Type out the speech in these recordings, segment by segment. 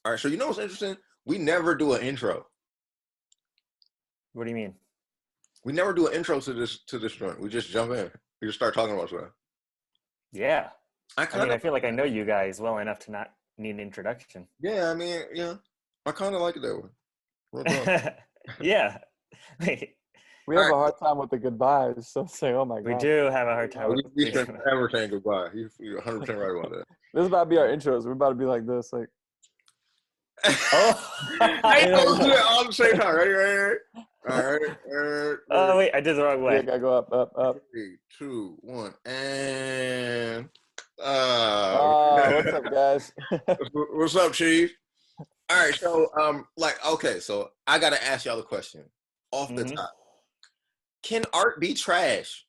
All right, so you know what's interesting? We never do an intro. What do you mean? We never do an intro to this joint. We just jump in. We just start talking about stuff. Yeah. I feel like I know it. you guys well enough to not need an introduction. Yeah, I mean, yeah, I kind of like it that way. Real talk. Yeah. We have a hard time with the goodbyes. So say, oh my God. We do have a hard time with we should never saying goodbye. You're 100% right about that. This is about to be our intros. We're about to be like this. Like, oh, I know, do it all at the same time. Ready? All right. Oh, wait, I did the wrong way. Yeah, gotta go up. 3, 2, 1, and what's up, guys? What's up, Chief? All right, so okay, so I gotta ask y'all the question off the top. Can art be trash?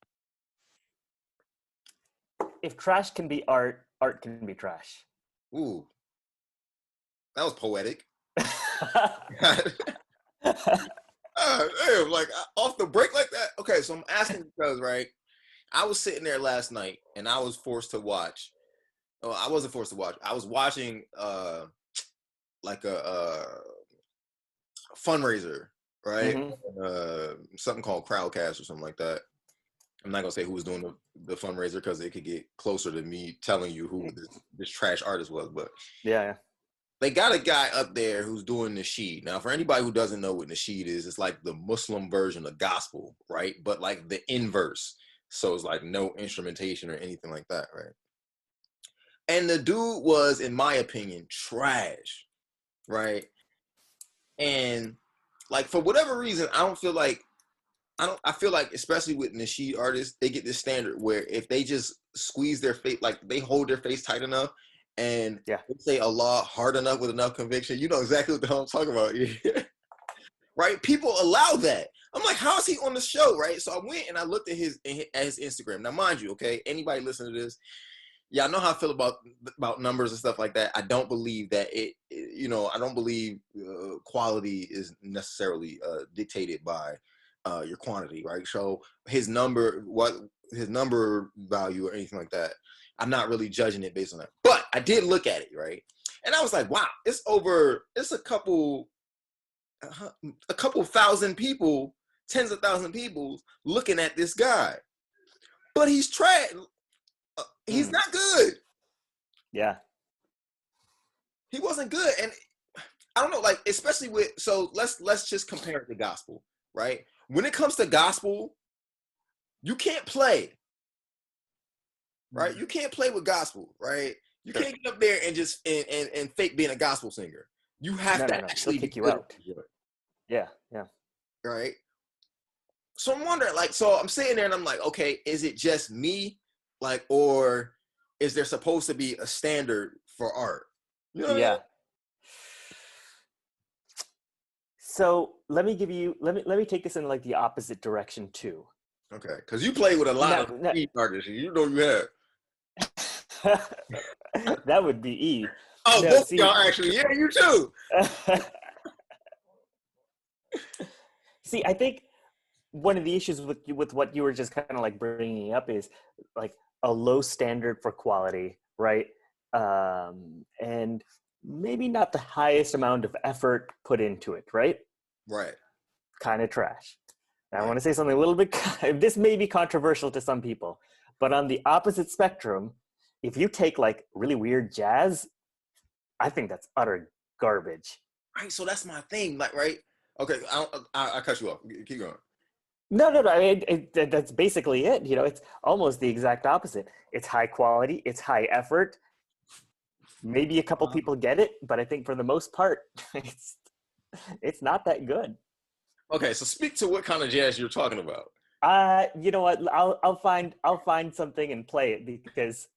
If trash can be art, art can be trash. Ooh, that was poetic. Damn, like off the break like that. Okay, so I'm asking because I was sitting there last night and I was forced to watch. Oh, I wasn't forced to watch. I was watching like a fundraiser, right? Something called Crowdcast or something like that. I'm not gonna say who was doing the fundraiser because it could get closer to me telling you who this trash artist was, but yeah. They got a guy up there who's doing nasheed. Now, for anybody who doesn't know what nasheed is, it's like the Muslim version of gospel, right? But like the inverse. So it's like no instrumentation or anything like that, right? And the dude was, in my opinion, trash, right? And like for whatever reason, I feel like, especially with nasheed artists, they get this standard where if they just squeeze their face, like they hold their face tight enough, and they say Allah hard enough with enough conviction, you know exactly what the hell I'm talking about. Right? People allow that. I'm like, how is he on the show, right? So I went and I looked at his Instagram. Now, mind you, okay, anybody listening to this, I know how I feel about numbers and stuff like that. I don't believe that I don't believe quality is necessarily dictated by your quantity, right? So his number value or anything like that, I'm not really judging it based on that. But I did look at it, right? And I was like, wow, it's a couple thousand people, tens of thousands of people looking at this guy. But he's trash. He's not good. Yeah. He wasn't good. And I don't know, like, especially so let's just compare it to gospel, right? When it comes to gospel, you can't play. Right? You can't play with gospel, right? You can't get up there and just and fake being a gospel singer. You have to actually kick you out. Yeah. Right? So I'm wondering, like, so I'm sitting there and I'm like, okay, is it just me? Like, or is there supposed to be a standard for art? You know what I mean? So let me take this in like the opposite direction too. Okay, because you play with a lot of artists. You know you have. That would be E. Oh, no, both y'all actually. Yeah, you too. See, I think one of the issues with what you were just kind of like bringing up is like a low standard for quality, right? And maybe not the highest amount of effort put into it, right? Right. Kind of trash. Now, I want to say something a little bit, this may be controversial to some people, but on the opposite spectrum, if you take like really weird jazz, I think that's utter garbage. Right, so that's my thing, like, right? Okay, I cut you off. Keep going. No. I mean, that's basically it. You know, it's almost the exact opposite. It's high quality. It's high effort. Maybe a couple people get it, but I think for the most part, it's not that good. Okay, so speak to what kind of jazz you're talking about. You know what? I'll find something and play it because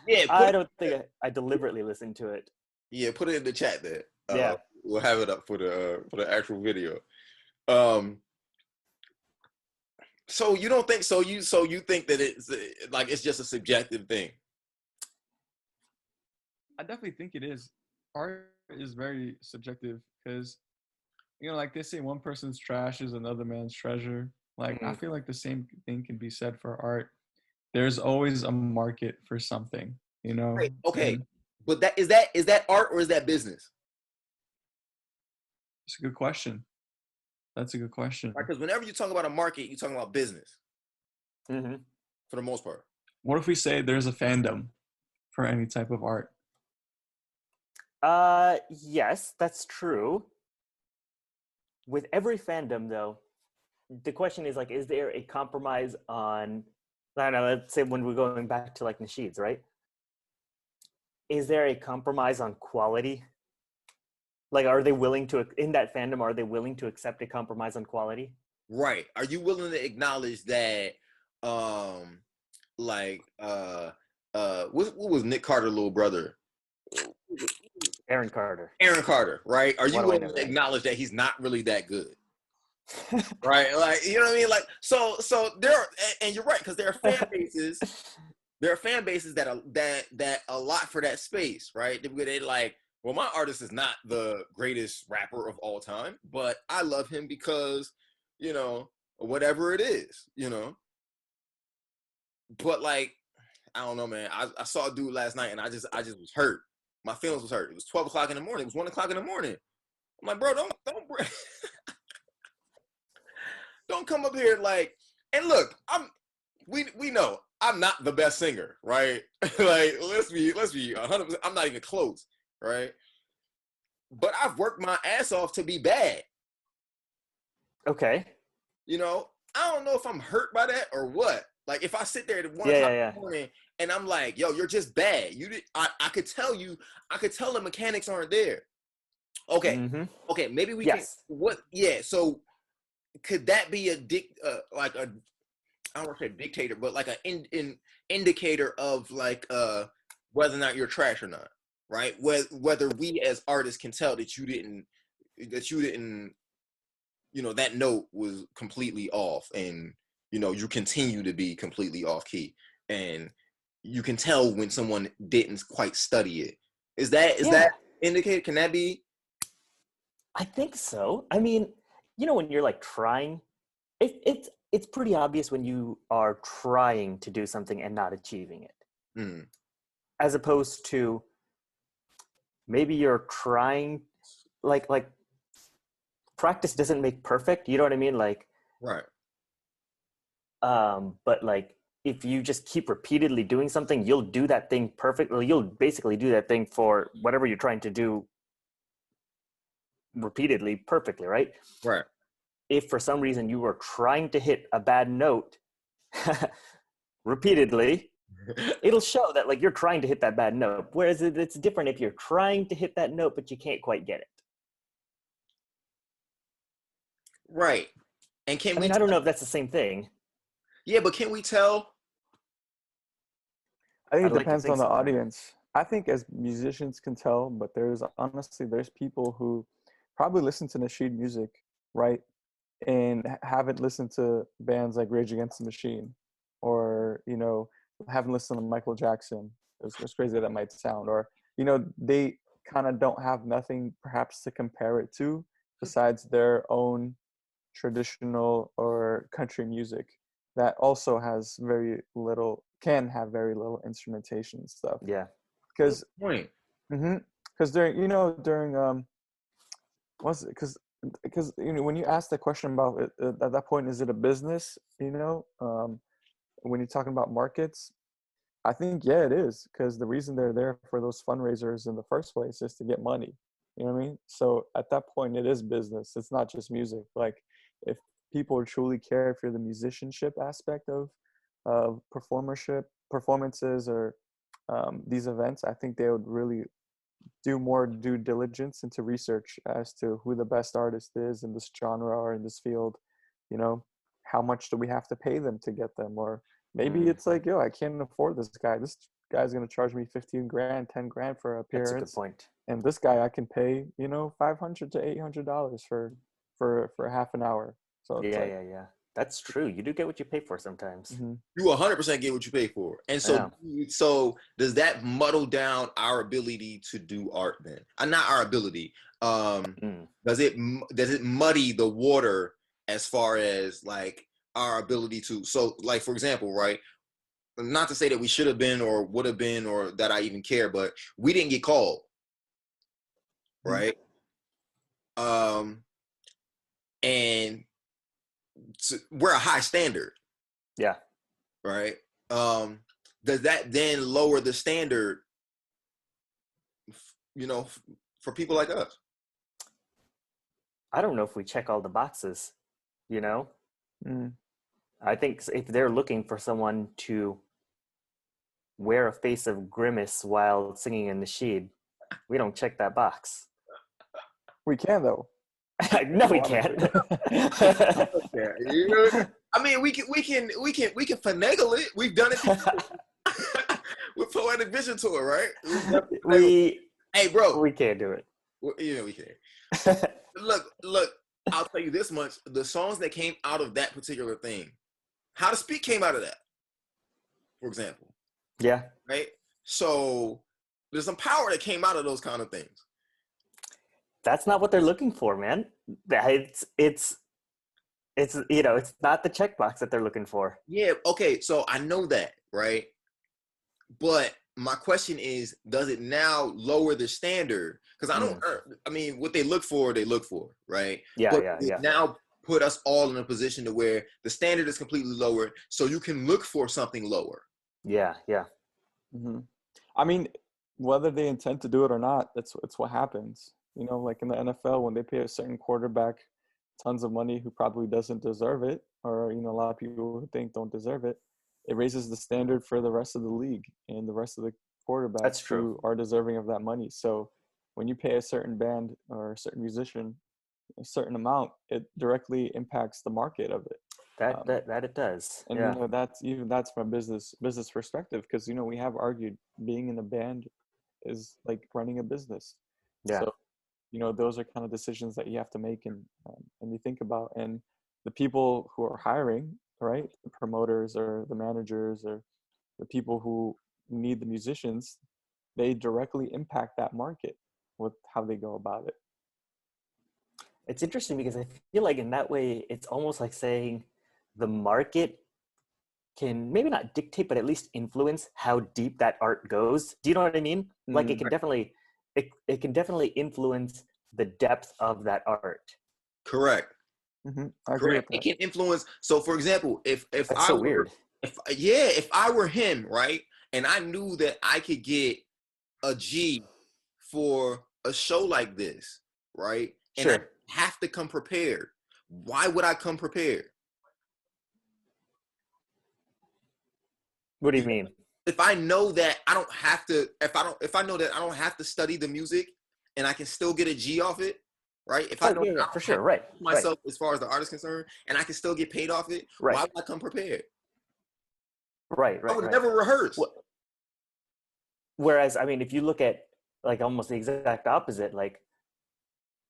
I don't think I deliberately listened to it. Yeah, put it in the chat there. Yeah, we'll have it up for the actual video. So you don't think so? You think that it's just a subjective thing? I definitely think it is. Art is very subjective because, you know, like they say, one person's trash is another man's treasure. Like, I feel like the same thing can be said for art. There's always a market for something, you know? Right. Okay. But is that art or is that business? It's a good question. That's a good question. Because whenever you talk about a market, you're talking about business Mm-hmm. for the most part. What if we say there's a fandom for any type of art? Yes, that's true. With every fandom, though, the question is like, is there a compromise on? I don't know. Let's say when we're going back to like nasheeds, right? Is there a compromise on quality? Like, are they willing to, in that fandom, are they willing to accept a compromise on quality? Right. Are you willing to acknowledge that, what was Nick Carter's little brother? Aaron Carter. Aaron Carter, right? Are you Why do I willing know to that? acknowledge that he's not really that good? Right? Like, you know what I mean? Like, so there are, and you're right, because there are fan bases. There are fan bases that a lot for that space, right? They like, well, my artist is not the greatest rapper of all time, but I love him because, you know, whatever it is, you know. But like, I don't know, man. I saw a dude last night, and I just was hurt. My feelings was hurt. It was 12 o'clock in the morning. It was 1 o'clock in the morning. I'm like, bro, don't don't come up here like. And look, we know I'm not the best singer, right? Like, let's be 100%. I'm not even close, right? But I've worked my ass off to be bad. Okay. You know, I don't know if I'm hurt by that or what. Like, if I sit there at 1 o'clock in the morning and I'm like, yo, you're just bad. I could tell the mechanics aren't there. Okay. Mm-hmm. Okay, maybe we can. What? Yeah. So, could that be I don't want to say dictator, but like an indicator of like whether or not you're trash or not, right? Whether we as artists can tell that you didn't, you know, that note was completely off, and you know you continue to be completely off key, and you can tell when someone didn't quite study it. Is that indicated? Can that be? I think so. I mean, you know, when you're like trying, it's pretty obvious when you are trying to do something and not achieving it, as opposed to maybe you're trying, like practice doesn't make perfect. You know what I mean? Like, right. But like, if you just keep repeatedly doing something, you'll do that thing perfectly. You'll basically do that thing for whatever you're trying to do repeatedly perfectly, right? Right. If for some reason you were trying to hit a bad note repeatedly, it'll show that like you're trying to hit that bad note. Whereas it's different if you're trying to hit that note but you can't quite get it. Right. And I don't know if that's the same thing. Yeah, but can we tell? I think it depends on the audience. I think as musicians can tell, but there's people who probably listen to nasheed music, right? And haven't listened to bands like Rage Against the Machine, or, you know, haven't listened to Michael Jackson. It's crazy that might sound, or, you know, they kind of don't have nothing perhaps to compare it to besides their own traditional or country music that also has can have very little instrumentation and stuff. Yeah. Because because you know, when you ask the question about it, at that point, is it a business? You know, when you're talking about markets, I think it is, because the reason they're there for those fundraisers in the first place is to get money. You know what I mean? So at that point, it is business. It's not just music. Like, if people truly care for the musicianship aspect of performances, or these events, I think they would really do more due diligence into research as to who the best artist is in this genre or in this field. You know, how much do we have to pay them to get them? Or maybe it's like, yo, I can't afford this guy. This guy's going to charge me 15 grand, 10 grand for an appearance. That's a good point. And this guy I can pay, you know, $500 to $800 for half an hour. So it's yeah. That's true. You do get what you pay for sometimes. Mm-hmm. You 100% get what you pay for. And so, so does that muddle down our ability to do art then? Not our ability. Does it muddy the water as far as like our ability to, so like, for example, right? Not to say that we should have been or would have been or that I even care, but we didn't get called, right? and we're a high standard. Yeah. Right. Does that then lower the standard, for people like us? I don't know if we check all the boxes, you know? Mm. I think if they're looking for someone to wear a face of grimace while singing in Nasheed, we don't check that box. We can though. No, we can't. Yeah. I mean, we can finagle it. We've done it with Poetic Vision Tour, right? Hey, bro, we can't do it. Yeah, we can. Look. I'll tell you this much: the songs that came out of that particular thing, How to Speak came out of that, for example. Yeah. Right. So there's some power that came out of those kind of things. That's not what they're looking for, man. It's it's not the checkbox that they're looking for. Yeah. Okay. So I know that, right? But my question is, does it now lower the standard? Because I mean, what they look for, right? Yeah, but yeah. Now put us all in a position to where the standard is completely lowered, so you can look for something lower. Yeah. Mm-hmm. I mean, whether they intend to do it or not, it's what happens. Like in the NFL, when they pay a certain quarterback tons of money who probably doesn't deserve it, or a lot of people who think don't deserve it, it raises the standard for the rest of the league and the rest of the quarterbacks who are deserving of that money. So when you pay a certain band or a certain musician a certain amount, it directly impacts the market of it. That it does. And yeah. that's from a business perspective, because we have argued being in a band is like running a business. Yeah. So those are kind of decisions that you have to make and you think about. And the people who are hiring, right, the promoters or the managers or the people who need the musicians, they directly impact that market with how they go about it. It's interesting because I feel like in that way, it's almost like saying the market can maybe not dictate, but at least influence how deep that art goes. Do you know what I mean? Like it can definitely, it can definitely influence the depth of that art. Correct. Mm-hmm. I agree with that. It can influence. So, for example, if That's I so were, weird. if I were him, right, and I knew that I could get a G for a show like this, right, and I have to come prepared. Why would I come prepared? What do you mean? If I know that I don't have to, if I know that I don't have to study the music and I can still get a G off it, right? If I know that I for sure, right? Myself as far as the artist is concerned, and I can still get paid off it, why would I come prepared? Right. I would never rehearse. Whereas, I mean, if you look at like almost the exact opposite, like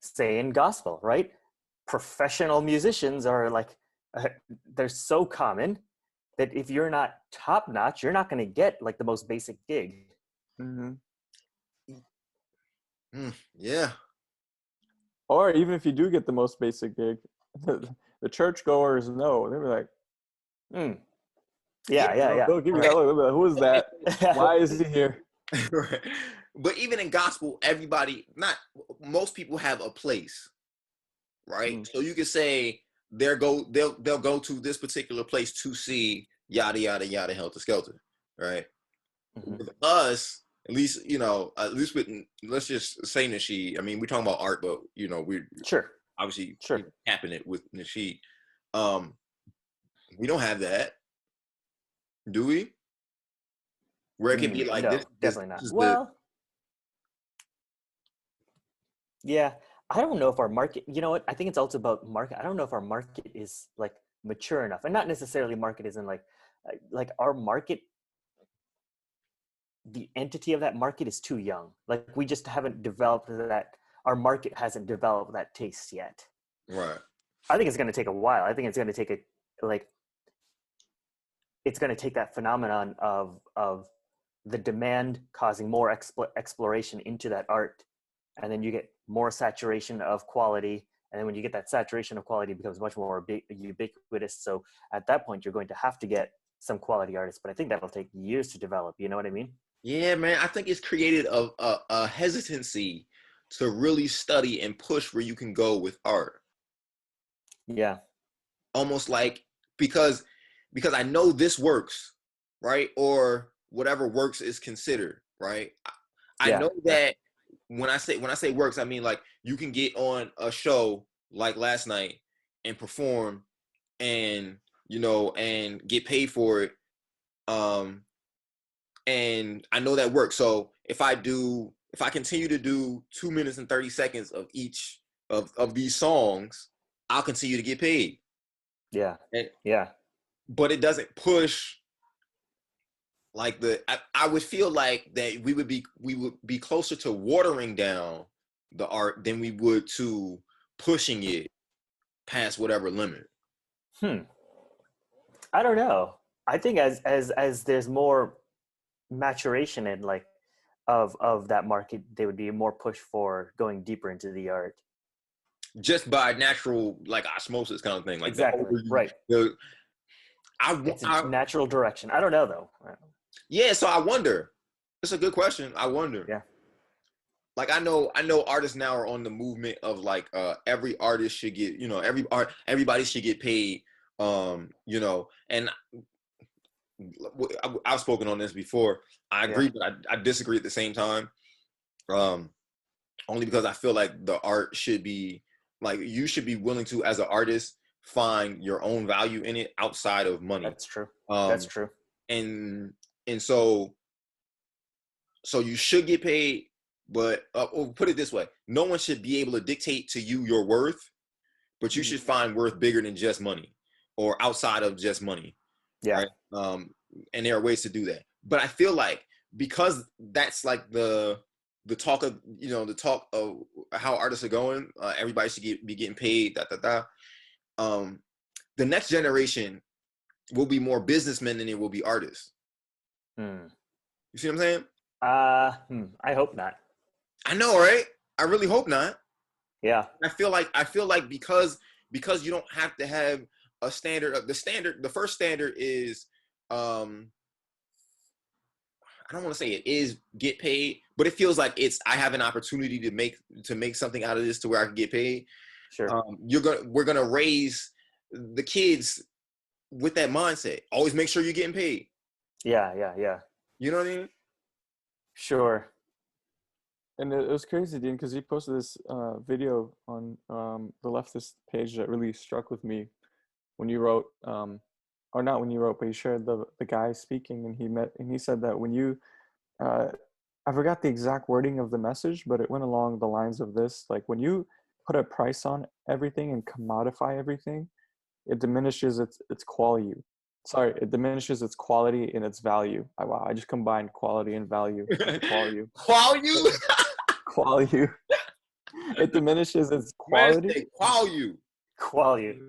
say in gospel, right? Professional musicians are like, they're so common that if you're not top notch, you're not going to get like the most basic gig. Mm-hmm. Yeah. Or even if you do get the most basic gig, the churchgoers know. They'll be like, Yeah. They'll give you that look. Who is that? Why is he here? Right. But even in gospel, most people have a place, right? So you could say they'll go to this particular place to see yada yada yada Helter Skelter, right? With us, at least with, let's just say Nasheed. I mean, we're talking about art, but we're obviously capping it with Nasheed. We don't have that, do we? Where it can be like this. Definitely not. Well, yeah, I don't know if our market, you know what? I think it's also about market. I don't know if our market is like mature enough, and not necessarily market isn't like our market, the entity of that market is too young. Like we just haven't developed that. Our market hasn't developed that taste yet. Right. I think it's going to take a while. I think it's going to take it's going to take that phenomenon of the demand causing more exploration into that art, and then you get more saturation of quality, and then when you get that saturation of quality, it becomes much more ubiquitous. So at that point, you're going to have to get some quality artists, but I think that'll take years to develop. You know what I mean? Yeah, man. I think it's created a hesitancy to really study and push where you can go with art. Yeah. Almost like because I know this works, right? Or whatever works is considered, right? I know that when I say works, I mean like you can get on a show like last night and perform and and get paid for it. And I know that works. So if I continue to do 2 minutes and 30 seconds of each of these songs, I'll continue to get paid. Yeah. And, yeah. But it doesn't push like I would feel like that we would be closer to watering down the art than we would to pushing it past whatever limit. I don't know. I think as there's more maturation in like of that market, there would be more push for going deeper into the art. Just by natural like osmosis kind of thing. Like exactly. Right. It's a natural direction. I don't know though. Yeah, so I wonder. It's a good question. I wonder. Yeah. Like I know artists now are on the movement of like every artist should get, everybody should get paid. And I've spoken on this before. I agree, but I disagree at the same time. Only because I feel like the art should be like you should be willing to, as an artist, find your own value in it outside of money. That's true. That's true. And so you should get paid, but or put it this way: no one should be able to dictate to you your worth, but you should find worth bigger than just money or outside of just money. Yeah. Right? And there are ways to do that. But I feel like because that's like the talk of the talk of how artists are going, everybody should be getting paid. The next generation will be more businessmen than it will be artists. You see what I'm saying? I hope not. I know, right? I really hope not. Yeah. I feel like because you don't have to have a standard. The first standard is I don't want to say it is get paid, but it feels like it's I have an opportunity to make something out of this to where I can get paid. Sure. We're gonna raise the kids with that mindset. Always make sure you're getting paid. Yeah. You know what I mean? Sure. And it was crazy, Dean, because he posted this video on the leftist page that really struck with me when you wrote, or not when you wrote, but you shared the guy speaking, and he said that when you, I forgot the exact wording of the message, but it went along the lines of this: like when you put a price on everything and commodify everything, it diminishes its quality. Sorry, it diminishes its quality and its value. Wow, I just combined quality and value. Quality. Quality. It diminishes its quality. Quality.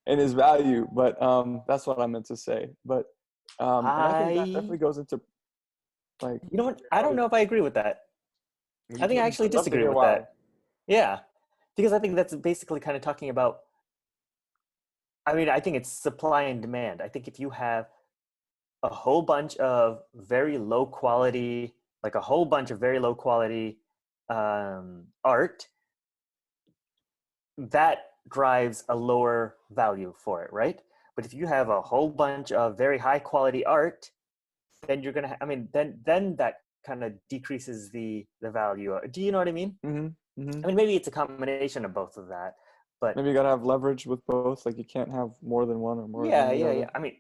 And its value. But that's what I meant to say. But and I think that definitely goes into like. You know what? I don't know if I agree with that. I think I actually disagree with that. Yeah, because I think that's basically kind of talking about. I mean, I think it's supply and demand. I think if you have a whole bunch of very low quality, art, that drives a lower value for it, right? But if you have a whole bunch of very high quality art, then you're gonna. Then that kind of decreases the value. Do you know what I mean? Mm-hmm. Mm-hmm. I mean, maybe it's a combination of both of that. But maybe you gotta have leverage with both. Like you can't have more than one or more than the other. Yeah. I mean,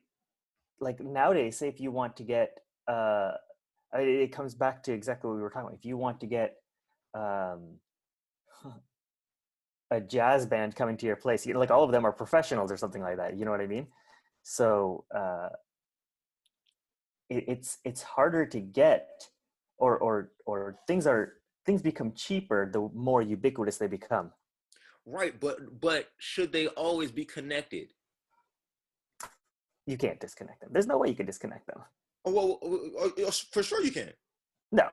like nowadays, say if you want to get, it comes back to exactly what we were talking about. If you want to get a jazz band coming to your place, like all of them are professionals or something like that. You know what I mean? So it's harder to get, or things become cheaper the more ubiquitous they become. Right, but should they always be connected? You can't disconnect them. There's no way you can disconnect them. Oh, well, for sure you can. No.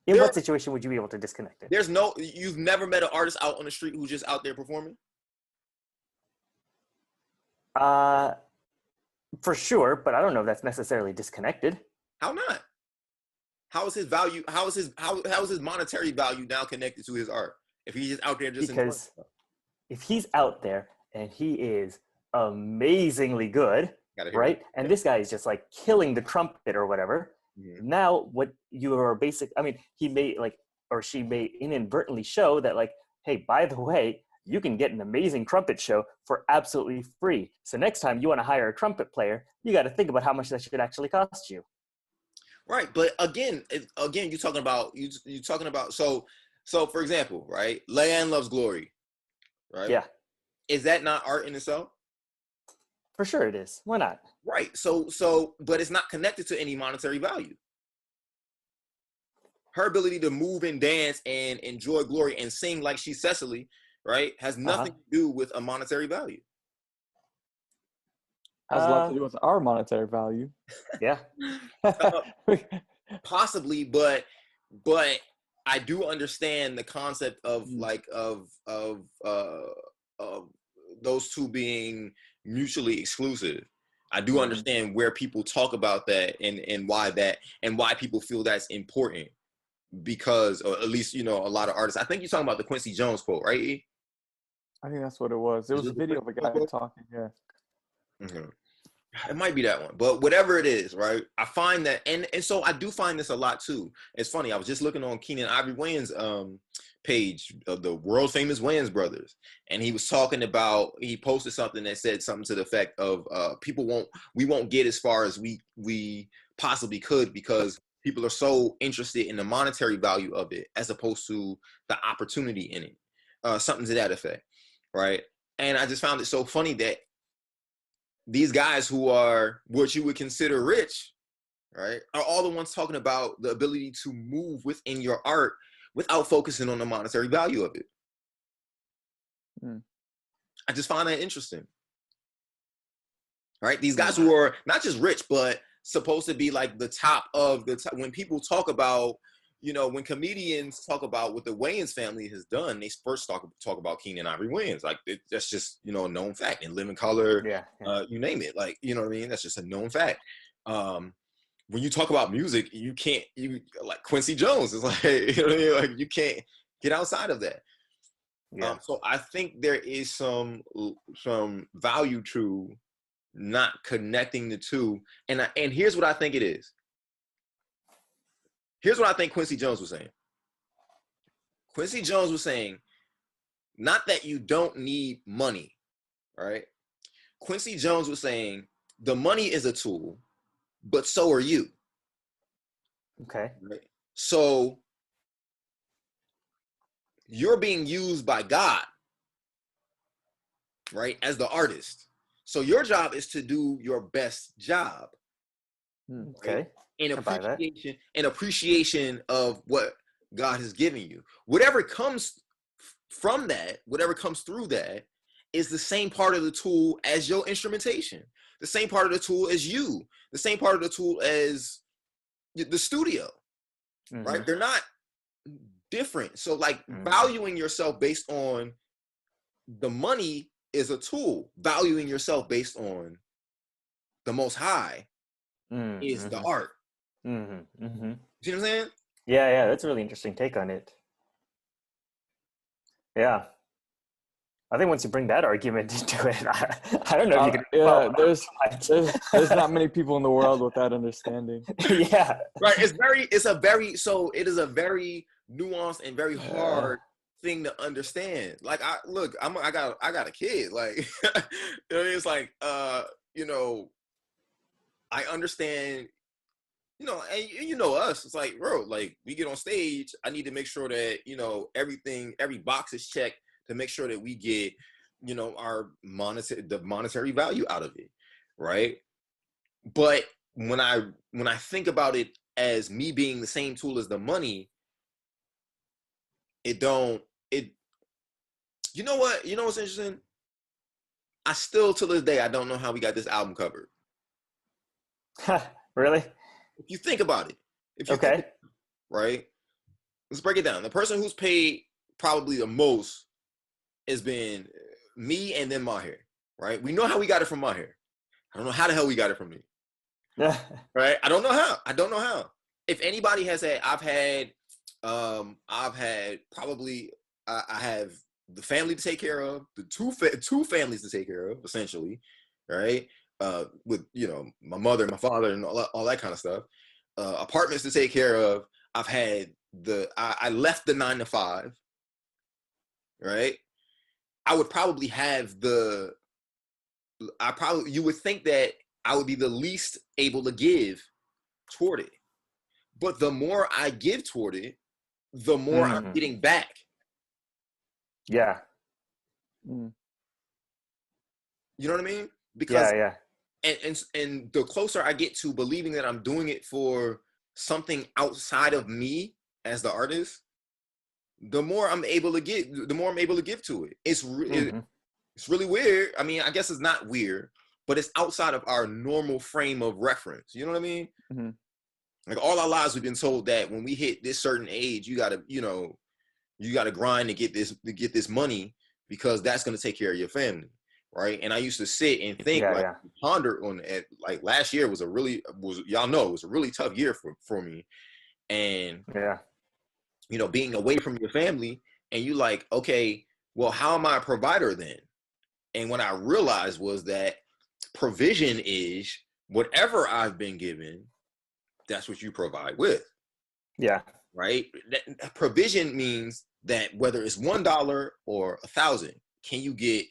In what situation would you be able to disconnect it? You've never met an artist out on the street who's just out there performing? For sure, but I don't know if that's necessarily disconnected. How not? How is his value? How is his monetary value now connected to his art? If he's just out there just enjoying Because if he's out there and he is amazingly good, Gotta hear right? it. And this guy is just like killing the trumpet or whatever. Mhm. Now, what you are I mean, he may like, or she may inadvertently show that like, hey, by the way, you can get an amazing trumpet show for absolutely free. So next time you want to hire a trumpet player, you got to think about how much that should actually cost you. Right, but again, you're talking about so for example, right? Leanne Loves Glory, right? Yeah, Is that not art in itself? for sure it is. Why not? Right. So but it's not connected to any monetary value. Her ability to move and dance and enjoy glory and sing like she's Cecily, right, has nothing to do with a monetary value. Has a lot to do with our monetary value. Yeah. Possibly, but I do understand the concept of like of those two being mutually exclusive. I do understand where people talk about that and why people feel that's important, because, or at least, you know, a lot of artists. I think you're talking about the Quincy Jones quote, right? E? I think that's what it was. There was a video of a guy talking. Yeah. Mm-hmm. It might be that one, but whatever it is, right? I find that, and so I do find this a lot too. It's funny. I was just looking on Keenan Ivory Wayans' page of the world famous Wayans brothers, and he was talking about. He posted something that said something to the effect of, we won't get as far as we possibly could because people are so interested in the monetary value of it as opposed to the opportunity in it. Something to that effect, right? And I just found it so funny that these guys who are what you would consider rich, right, are all the ones talking about the ability to move within your art without focusing on the monetary value of it. I just find that interesting, right? These guys who are not just rich, but supposed to be like the top of the top. When people talk about, you know, when comedians talk about what the Wayans family has done, they first talk about Keenan Ivory Wayans. Like, that's just, you know, a known fact. In Living Color, you name it. Like, you know what I mean? That's just a known fact. When you talk about music, you like Quincy Jones is like, you know what I mean? Like, you can't get outside of that. Yeah. So I think there is some value to not connecting the two. And here's what I think it is. Here's what I think Quincy Jones was saying. Quincy Jones was saying, not that you don't need money, right? Quincy Jones was saying, the money is a tool, but so are you. Okay. Right? So you're being used by God, right, as the artist. So your job is to do your best job. Okay. Right? In appreciation of what God has given you. Whatever comes from that, whatever comes through that, is the same part of the tool as your instrumentation, the same part of the tool as you, the same part of the tool as the studio, right? They're not different. So like valuing yourself based on the money is a tool. Valuing yourself based on the Most High is the art. See what I'm saying? Yeah, that's a really interesting take on it. Yeah. I think once you bring that argument into it, I don't know if you can. There's not many people in the world with that understanding. Yeah. Right. It is a very nuanced and very hard thing to understand. Like, I got a kid. Like, you know, it's like, you know, I understand, you know, and you know us. It's like, bro, like, we get on stage, I need to make sure that, you know, every box is checked to make sure that we get, you know, the monetary value out of it, right? But when I think about it as me being the same tool as the money, you know what's interesting? I still, to this day, I don't know how we got this album covered. Really? If you think about it, right? Let's break it down. The person who's paid probably the most has been me and then Mahir, right? We know how we got it from Mahir. I don't know how the hell we got it from me. Right? I don't know how. if anybody has had, I've had probably, I have the family to take care of, the two families to take care of, essentially, right? With, you know, my mother and my father and all that kind of stuff. Apartments to take care of. I've had I left the 9 to 5, right? I would probably have you would think that I would be the least able to give toward it. But the more I give toward it, the more I'm getting back. Yeah. You know what I mean? Because and the closer I get to believing that I'm doing it for something outside of me as the artist, the more I'm able to give to it. It's really weird. I mean, I guess it's not weird, but it's outside of our normal frame of reference. You know what I mean? Mm-hmm. Like all our lives, we've been told that when we hit this certain age, you gotta grind to get this money because that's gonna take care of your family, right? And I used to sit and think, ponder on it. Like last year was a really tough year for me, and you know, being away from your family, and you like, okay, well, how am I a provider then? And what I realized was that provision is whatever I've been given, that's what you provide with. Yeah. Right? Provision means that whether it's $1 or 1,000, can you get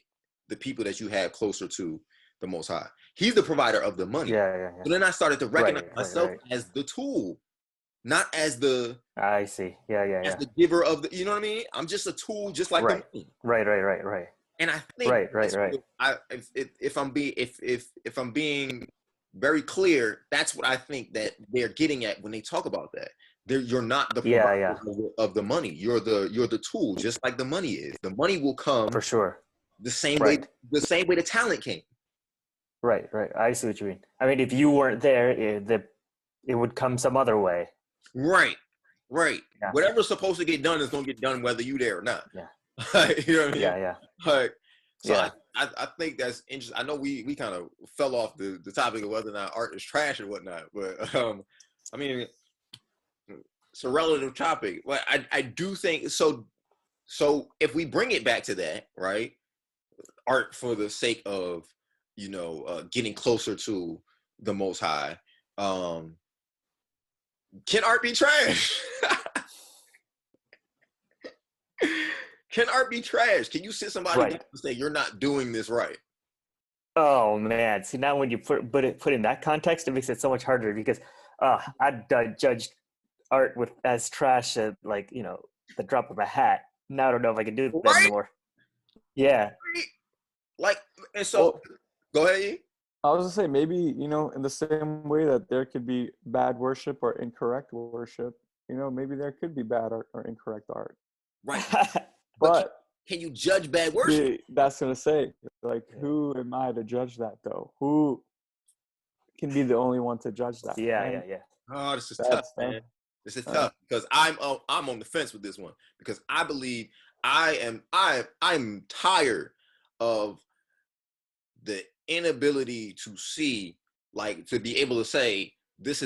the people that you have closer to the Most High? He's the provider of the money. Yeah. So then I started to recognize myself as the tool, not as the I see. As the giver of the, you know what I mean? I'm just a tool, just like the money. Right. And I think if I'm being very clear, that's what I think that they're getting at when they talk about that. You're not the provider of the money. You're the tool, just like the money is. The money will come for sure the same way the talent came. Right. I see what you mean. I mean, if you weren't there, it would come some other way. Right. Yeah. Whatever's supposed to get done is gonna get done whether you there or not. Yeah. You know what I mean? Yeah. Like, so I think that's interesting. I know we kind of fell off the topic of whether or not art is trash or whatnot, but I mean, it's a relative topic. But I do think so. So if we bring it back to that, right? Art for the sake of, you know, getting closer to the Most High. Can art be trash? Can art be trash? Can you sit somebody down and say you're not doing this right? Oh man! See, now when you put in that context, it makes it so much harder because I judged art as trash at, like, you know, the drop of a hat. Now I don't know if I can do that anymore. Yeah. Like, and so go ahead. I was gonna say, maybe, you know, in the same way that there could be bad worship or incorrect worship, you know, maybe there could be bad art or incorrect art. Right. But can you judge bad worship? That's gonna say, like, who am I to judge that though? Who can be the only one to judge that? Yeah. Oh, this is tough, man. This is tough because I'm on the fence with this one because I believe I'm tired of the inability to see, like, to be able to say this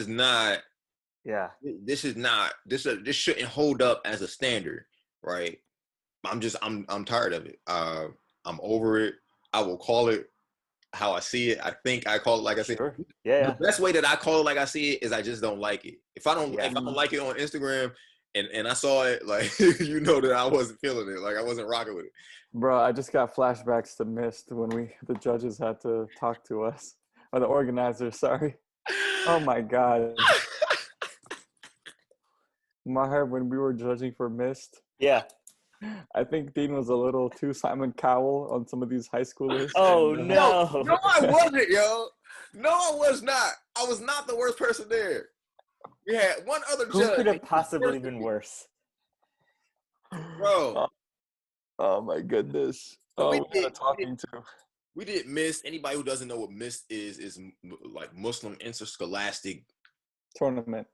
shouldn't hold up as a standard, right? I'm tired of it. I'm over it. I will call it how I see it. I think I call it like I see it. Yeah. The best way that I call it like I see it is I just don't like it. If I don't like it on Instagram and I saw it, like, you know that I wasn't feeling it. Like, I wasn't rocking with it. Bro, I just got flashbacks to Mist when the judges had to talk to us. Or the organizers, sorry. Oh my God. Mahir, when we were judging for Mist. Yeah. I think Dean was a little too Simon Cowell on some of these high schoolers. Oh, no. No, I wasn't, yo. No, I was not. I was not the worst person there. We had one other judge. Who could have possibly been worse? Bro. Oh my goodness. We did Mist. Anybody who doesn't know what Mist is like Muslim interscholastic tournament,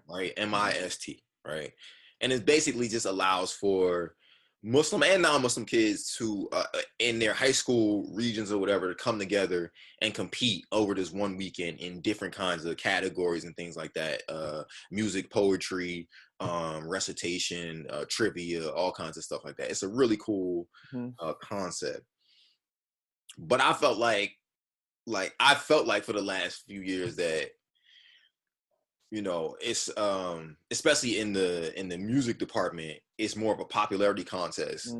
right? MIST, right? And it basically just allows for Muslim and non-Muslim kids to in their high school regions or whatever to come together and compete over this one weekend in different kinds of categories and things like that. Music, poetry, recitation, trivia, all kinds of stuff like that. It's a really cool concept. But I felt like for the last few years that, you know, it's especially in the music department, it's more of a popularity contest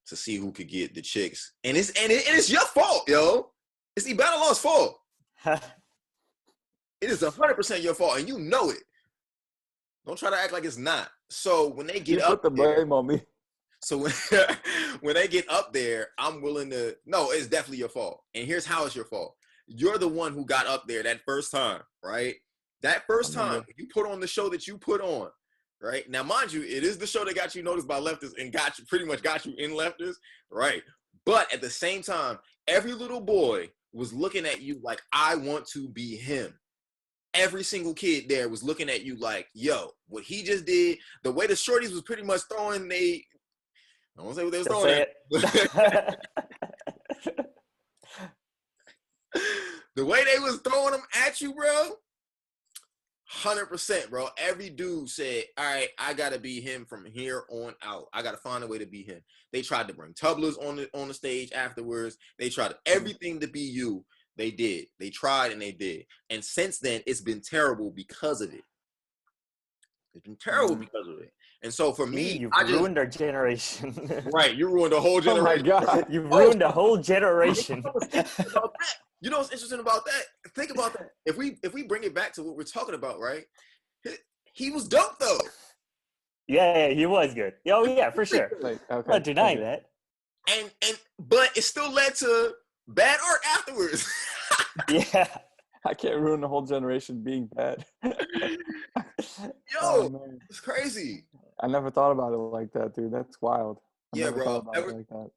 to see who could get the chicks, and it's your fault, yo. It's Ebadullah's fault. It is 100% your fault, and you know it. Don't try to act like it's not. So when they get up, put the blame on me. So when they get up there, I'm willing to. No, it's definitely your fault, and here's how it's your fault. You're the one who got up there that first time, right? That first time you put on the show that you put on, right? Now, mind you, it is the show that got you noticed by leftists and pretty much got you in leftists, right? But at the same time, every little boy was looking at you like, I want to be him. Every single kid there was looking at you like, yo, what he just did, the way the shorties was pretty much throwing I won't say what they was throwing at. The way they was throwing them at you, bro, 100%, bro. Every dude said, all right, I got to be him from here on out. I got to find a way to be him. They tried to bring tumblers on the stage afterwards. They tried everything to be you. They did. They tried and they did. And since then, it's been terrible because of it. It's been terrible because of it. And so for me, you've ruined our generation. Right, you ruined the whole generation. Oh my God. You've ruined a whole generation. You know what's interesting about that? Think about that. If we bring it back to what we're talking about, right? He was dope though. Yeah, he was good. Oh yeah, for sure. Like, okay, I'm not denying that. But it still led to bad art afterwards. Yeah. I can't ruin the whole generation being bad. Yo, it's crazy. I never thought about it like that, dude. That's wild. Yeah, bro. Like that.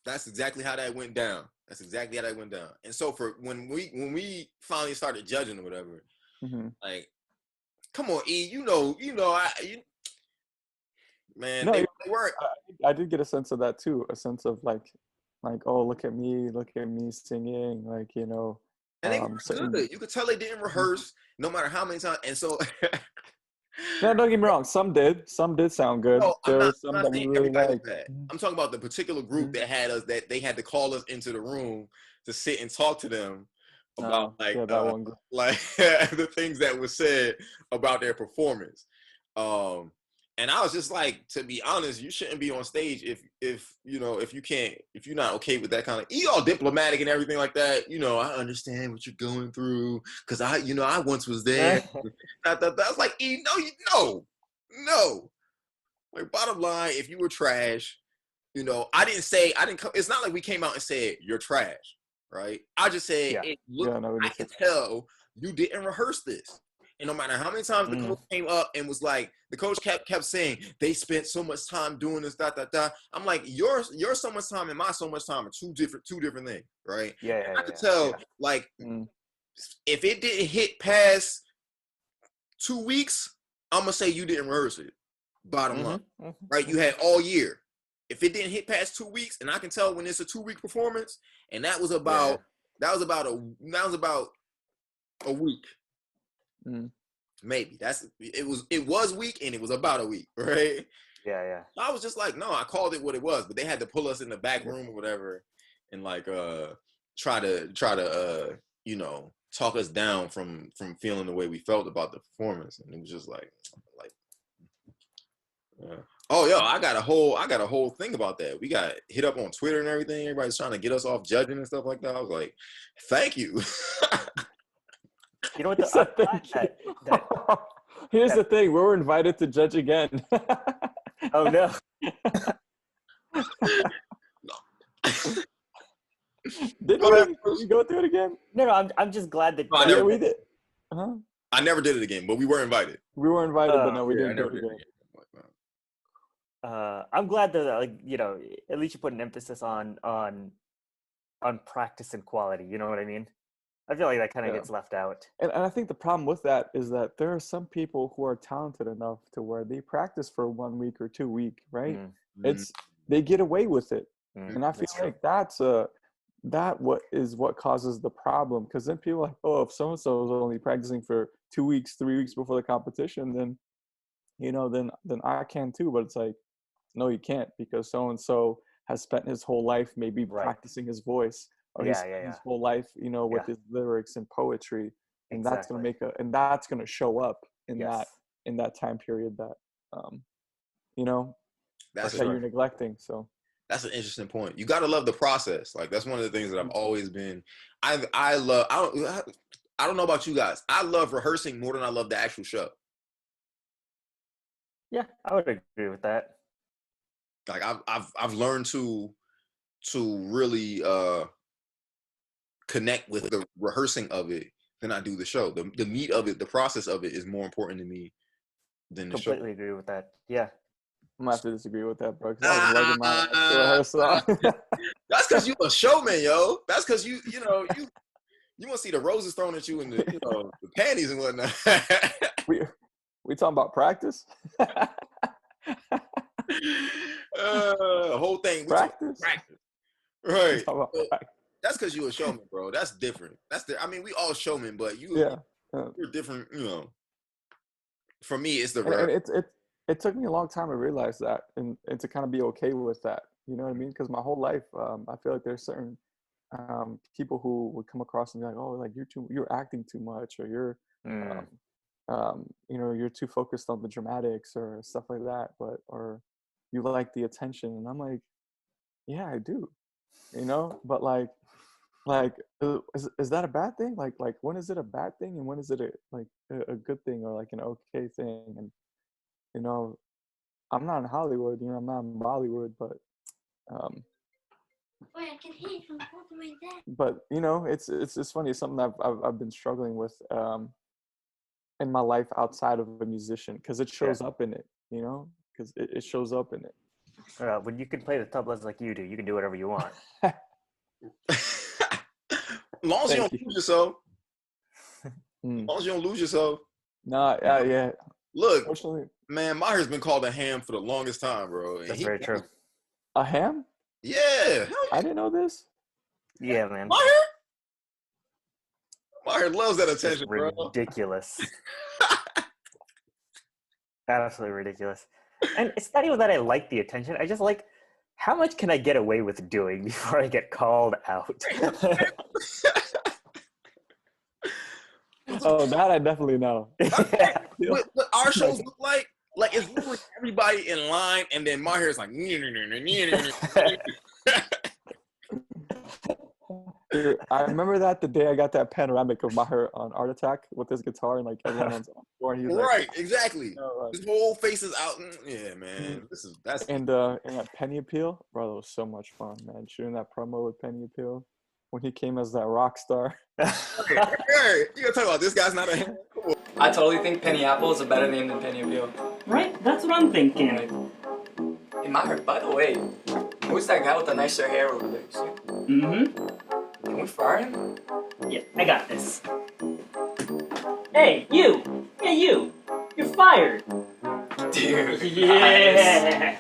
That's exactly how that went down. And so for when we finally started judging or whatever, like, come on, E, man, no, they weren't. I did get a sense of that too. A sense of like, oh, look at me singing, like, you know. And they were good. You could tell they didn't rehearse no matter how many times. And so, no, don't get me wrong. Some did sound good. No, there were I'm some not that we saying really everybody liked. was bad. I'm talking about the particular group that had us, that they had to call us into the room to sit and talk to them about that one group. like the things that were said about their performance. And I was just like, to be honest, you shouldn't be on stage if you're not okay with that kind of, you all diplomatic and everything like that. You know, I understand what you're going through because I once was there. I was like, no. Like, bottom line, if you were trash, you know, it's not like we came out and said you're trash, right? I just said, I can tell you didn't rehearse this. And no matter how many times the coach came up and was like, the coach kept saying, they spent so much time doing this, I'm like, your so much time and my so much time are two different things, right? Yeah. I could tell, like, if it didn't hit past 2 weeks, I'm going to say you didn't rehearse it, bottom line, right? You had all year. If it didn't hit past 2 weeks, and I can tell when it's a 2-week performance, and that was about a week. Maybe it was week and it was about a week, right? Yeah. I was just like, no, I called it what it was, but they had to pull us in the back room or whatever and like try to you know, talk us down from feeling the way we felt about the performance. And it was just like oh yo, I got a whole thing about that. We got hit up on Twitter and everything. Everybody's trying to get us off judging and stuff like that. I was like, thank you. You know what? Here's the thing: we were invited to judge again. Oh no! Did we go through it again? No. I'm just glad that we did. I never did it again, but we were invited. We were invited, but no, we didn't do it again. I'm glad that, like, you know, at least you put an emphasis on practice and quality. You know what I mean? I feel like that kind of gets left out. And I think the problem with that is that there are some people who are talented enough to where they practice for 1 week or 2 weeks, right? they get away with it. Mm, And I feel that's true. like what causes the problem, because then people are like, oh, if so and so is only practicing for 2 weeks, 3 weeks before the competition, then then I can too. But it's like, no, you can't, because so and so has spent his whole life maybe Right. practicing his voice, or he's spent his whole life, with Yeah. his lyrics and poetry, and Exactly. that's gonna show up in Yes. that time period that That's For that sure. you're neglecting. So That's an interesting point. You got to love the process. Like, that's one of the things that I've always been. I don't know about you guys. I love rehearsing more than I love the actual show. Yeah, I would agree with that. Like, I've learned to really connect with the rehearsing of it than I do the show. The meat of it, the process of it, is more important to me than the show. Completely agree with that. Yeah. I'm gonna have to disagree with that, bro, because I was lugging my ass to rehearsal. That's because you a showman, yo. That's because you want to see the roses thrown at you and the panties and whatnot. we talking about practice? Whole thing. Practice? Right. Practice. That's because you a showman, bro. That's different. We all showmen, but you're different. For me, it's the and it took me a long time to realize that, and to kind of be okay with that. You know what I mean? Because my whole life, I feel like there's certain people who would come across and be like, "Oh, like you're acting too much, or you're you're too focused on the dramatics or stuff like that, or you like the attention." And I'm like, yeah, I do, but like is that a bad thing? Like when is it a bad thing, and when is it a good thing, or like an okay thing? And I'm not in Hollywood, I'm not in Bollywood, but Wait, I can hear you from all the way there. but it's funny. It's something that I've been struggling with in my life outside of a musician, because it shows up in it, because it shows up in it. When you can play the tablas like you do, you can do whatever you want. As long as you don't lose yourself. As long as you don't lose yourself. Nah, yeah. Look, man, Mahir's been called a ham for the longest time, bro. That's very true. A ham? Yeah. I didn't know this. Yeah, man. Mahir loves that attention, bro. Ridiculous. Absolutely ridiculous. And it's not even that I like the attention. I just like, how much can I get away with doing before I get called out? Oh, that I definitely know. What our shows look like it's literally everybody in line, and then Mahir's like, Dude, I remember that the day I got that panoramic of Mahir on Art Attack with his guitar, and like everyone on the floor, and he was right, like, exactly. His whole face is out. Yeah, man. That's and at Penny Appeal, bro, that was so much fun, man. Shooting that promo with Penny Appeal when he came as that rock star. Hey, you gonna talk about this guy's not a ham? I totally think Penny Apple is a better name than Penny Appeal. Right? That's what I'm thinking. Hey, Mahir, by the way, who's that guy with the nicer hair over there? Mm-hmm. Can we fire him? Yeah, I got this. Hey, you! Hey, you! You're fired! Dude. Yeah!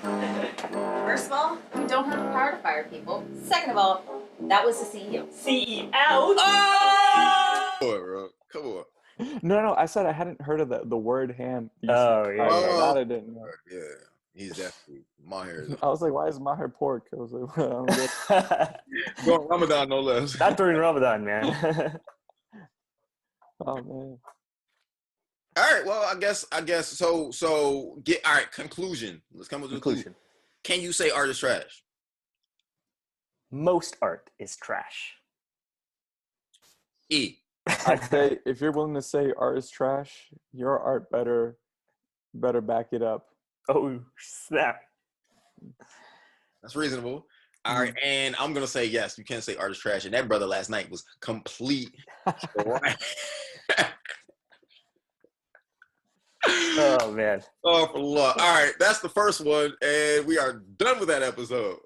First of all, we don't have the power to fire people. Second of all, that was the CEO. CEO! Oh! Come on, bro. Come on. No, I said I hadn't heard of the word ham. Oh, yeah. That I didn't know. Yeah, he's definitely Mahir. I was like, why is Mahir pork? I was like, well, I don't get Going Ramadan, no less. Not during Ramadan, man. Oh man. All right, well, I guess so all right, conclusion. Let's come with a conclusion. Can you say art is trash? Most art is trash. I'd say if you're willing to say art is trash, your art better back it up. Oh, snap. That's reasonable. All right, and I'm gonna say yes. You can't say art is trash. And that brother last night was complete. Right. Oh man. Oh, for love. All right, that's the first one, and we are done with that episode.